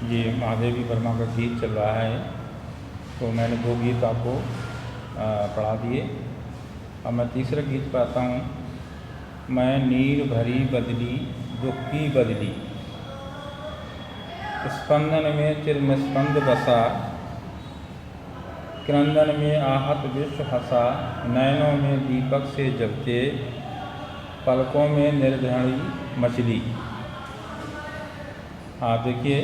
ये महादेवी वर्मा का गीत चल रहा है, तो मैंने 2 गीत आपको पढ़ा दिए। अब मैं तीसरा गीत पढ़ाता हूँ। मैं नीर भरी बदली दुख की बदली, स्पंदन में चिर निस्पंद बसा, क्रंदन में आहत विश्व हंसा, नयनों में दीपक से जलते, पलकों में निर्धणी मछली। हाँ देखिए,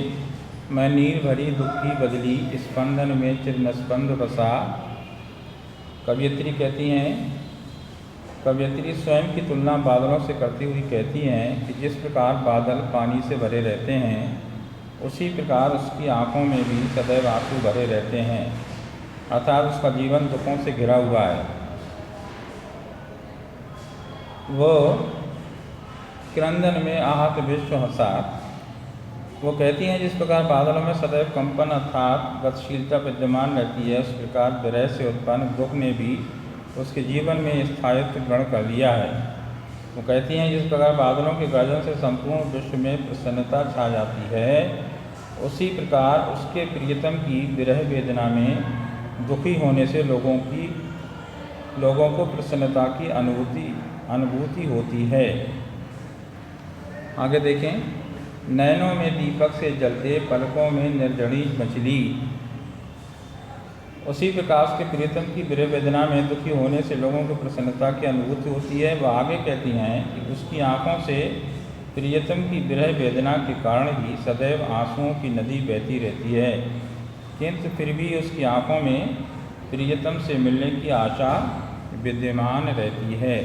मैं नीर भरी दुख की बदली, स्पंदन में चिर निस्पंद बसा। कवयित्री कहती हैं, कवयित्री स्वयं की तुलना बादलों से करती हुई कहती हैं कि जिस प्रकार बादल पानी से भरे रहते हैं, उसी प्रकार उसकी आँखों में भी सदैव आंसू भरे रहते हैं, अर्थात उसका जीवन दुखों से घिरा हुआ है। वो क्रंदन में आहत विश्व हंसा, वो कहती हैं जिस प्रकार बादलों में सदैव कंपन अर्थात गतिशीलता विद्यमान रहती है, उस प्रकार विरह से उत्पन्न दुख ने भी उसके जीवन में स्थायित्व ग्रहण कर लिया है। वो कहती हैं जिस प्रकार बादलों के गर्जन से संपूर्ण विश्व में प्रसन्नता छा जाती है, उसी प्रकार उसके प्रियतम की विरह वेदना में दुखी होने से लोगों को प्रसन्नता की अनुभूति होती है। आगे देखें, नयनों में दीपक से जलते, पलकों में निर्जड़ी मछली। उसी प्रकार के प्रियतम की विरह वेदना में दुखी होने से लोगों को प्रसन्नता की अनुभूति होती है। वह आगे कहती हैं कि उसकी आँखों से प्रियतम की विरह वेदना के कारण ही सदैव आंसुओं की नदी बहती रहती है, किंतु फिर भी उसकी आँखों में प्रियतम से मिलने की आशा विद्यमान रहती है।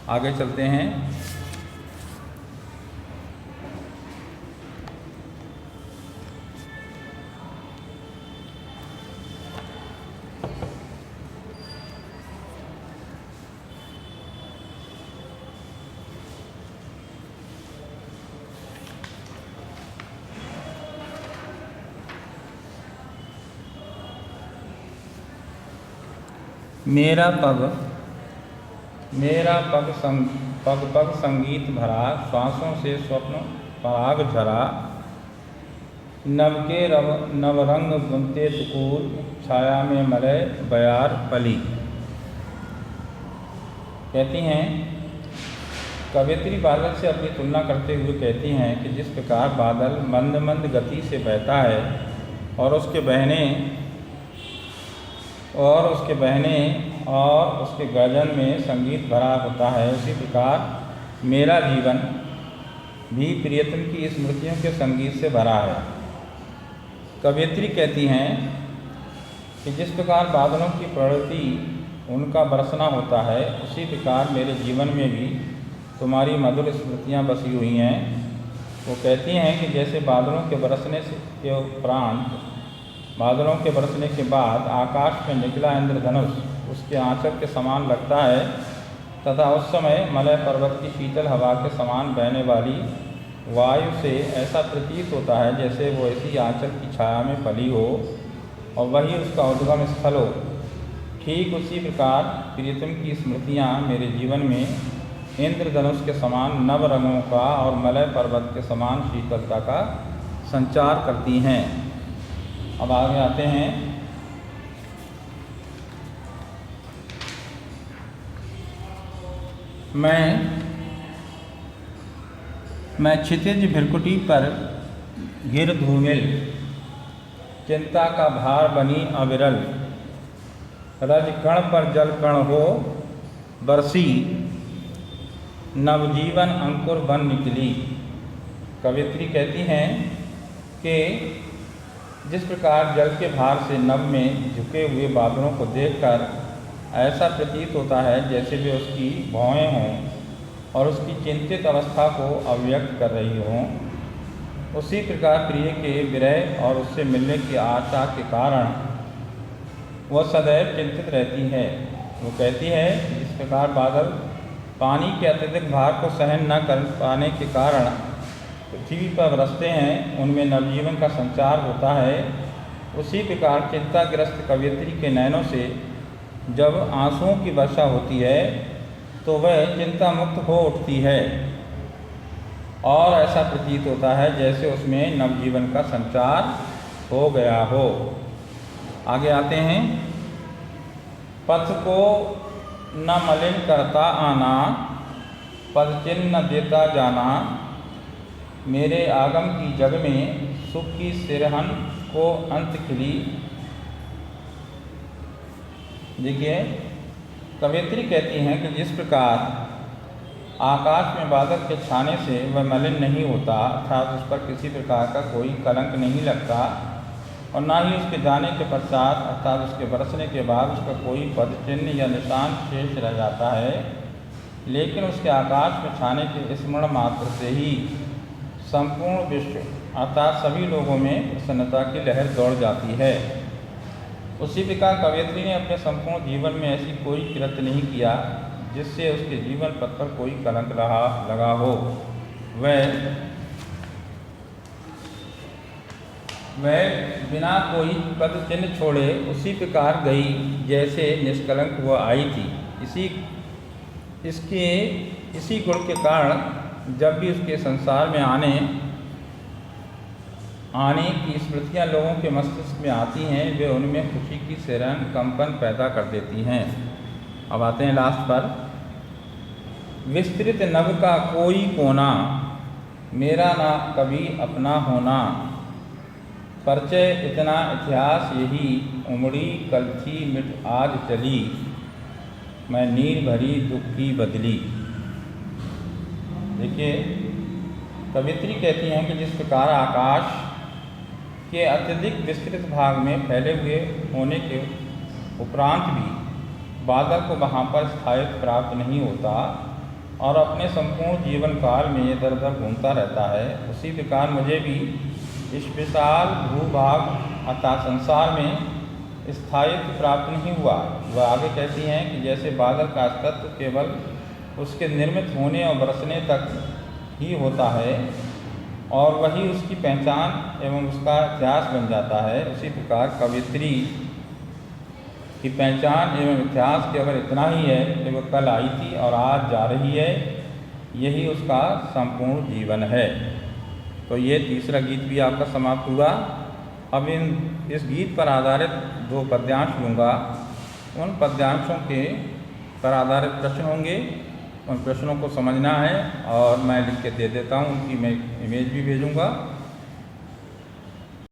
आगे चलते हैं। मेरा पग संगीत भरा, श्वासों से स्वप्न पराग झरा, नवरंग बुनते तुकूल, छाया में मलय बयार पली। कहती हैं, कवयित्री बादल से अपनी तुलना करते हुए कहती हैं कि जिस प्रकार बादल मंद मंद गति से बहता है और उसके बहने और उसके गर्जन में संगीत भरा होता है, उसी प्रकार मेरा जीवन भी प्रियतम की स्मृतियों के संगीत से भरा है। कवयित्री कहती हैं कि जिस प्रकार बादलों की प्रवृत्ति उनका बरसना होता है, उसी प्रकार मेरे जीवन में भी तुम्हारी मधुर स्मृतियाँ बसी हुई हैं। वो कहती हैं कि जैसे बादलों के बरसने के बाद आकाश में निकला इंद्रधनुष उसके आंचल के समान लगता है, तथा उस समय मलय पर्वत की शीतल हवा के समान बहने वाली वायु से ऐसा प्रतीत होता है जैसे वो इसी आंचल की छाया में फली हो और वही उसका उद्गम स्थल हो। ठीक उसी प्रकार प्रियतम की स्मृतियाँ मेरे जीवन में इंद्रधनुष के समान नव रंगों का और मलय पर्वत के समान शीतलता का संचार करती हैं। अब आगे आते हैं। मैं क्षितिज भृकुटी पर गिर धूमिल, चिंता का भार बनी अविरल, रज कण पर जल कण हो बरसी, नवजीवन अंकुर बन निकली। कवयित्री कहती हैं कि जिस प्रकार जल के भार से नभ में झुके हुए बादलों को देखकर ऐसा प्रतीत होता है जैसे वे उसकी भौहें हों और उसकी चिंतित अवस्था को अव्यक्त कर रही हों, उसी प्रकार प्रिय के विरह और उससे मिलने की आशा के कारण वह सदैव चिंतित रहती है। वो कहती है जिस प्रकार बादल पानी के अत्यधिक भार को सहन न कर पाने के कारण पृथ्वी पर बरसते हैं, उनमें नवजीवन का संचार होता है, उसी प्रकार चिंताग्रस्त कवयित्री के नयनों से जब आंसुओं की वर्षा होती है तो वह चिंता मुक्त हो उठती है। और ऐसा प्रतीत होता है जैसे उसमें नवजीवन का संचार हो गया हो। आगे आते हैं। पथ को न मलिन करता आना, पद चिन्ह न देता जाना, मेरे आगम की जग में सुख की सिरहन को अंत खिली। देखिए, कवयित्री कहती हैं कि जिस प्रकार आकाश में बादल के छाने से वह मलिन नहीं होता, अर्थात उस पर किसी प्रकार का कोई कलंक नहीं लगता, और ना ही उसके जाने के पश्चात अर्थात उसके बरसने के बाद उसका कोई पद चिन्ह या निशान शेष रह जाता है, लेकिन उसके आकाश में छाने के स्मरण मात्र से ही संपूर्ण विश्व अर्थात सभी लोगों में प्रसन्नता की लहर दौड़ जाती है। उसी प्रकार कवयित्री ने अपने संपूर्ण जीवन में ऐसी कोई कृत्य नहीं किया जिससे उसके जीवन पथ पर कोई कलंक लगा हो। वह बिना कोई पद चिन्ह छोड़े उसी प्रकार गई जैसे निष्कलंक वह आई थी। इसी गुण के कारण जब भी उसके संसार में आने की स्मृतियाँ लोगों के मस्तिष्क में आती हैं, वे उनमें खुशी की सिरहन कंपन पैदा कर देती हैं। अब आते हैं लास्ट पर। विस्तृत नभ का कोई कोना, मेरा ना कभी अपना होना, परिचय इतना इतिहास यही, उमड़ी कल थी मिट आज चली, मैं नीर भरी दुख की बदली। देखिए, कवयित्री कहती हैं कि जिस प्रकार आकाश के अत्यधिक विस्तृत भाग में फैले हुए होने के उपरांत भी बादल को वहाँ पर स्थायित्व प्राप्त नहीं होता और अपने संपूर्ण जीवन काल में इधर उधर घूमता रहता है, उसी प्रकार मुझे भी इस विशाल भूभाग अर्थात संसार में स्थायित्व प्राप्त नहीं हुआ। वह आगे कहती हैं कि जैसे बादल का अस्तित्व केवल उसके निर्मित होने और बरसने तक ही होता है और वही उसकी पहचान एवं उसका इतिहास बन जाता है, उसी प्रकार कवयित्री की पहचान एवं इतिहास केवल इतना ही है कि वह कल आई थी और आज जा रही है, यही उसका संपूर्ण जीवन है। तो ये तीसरा गीत भी आपका समाप्त हुआ। अब इस गीत पर आधारित 2 पद्यांश लूँगा। उन पद्यांशों के पर आधारित प्रश्न होंगे, उन प्रश्नों को समझना है और मैं लिख के दे देता हूँ, उनकी मैं इमेज भी भेजूँगा।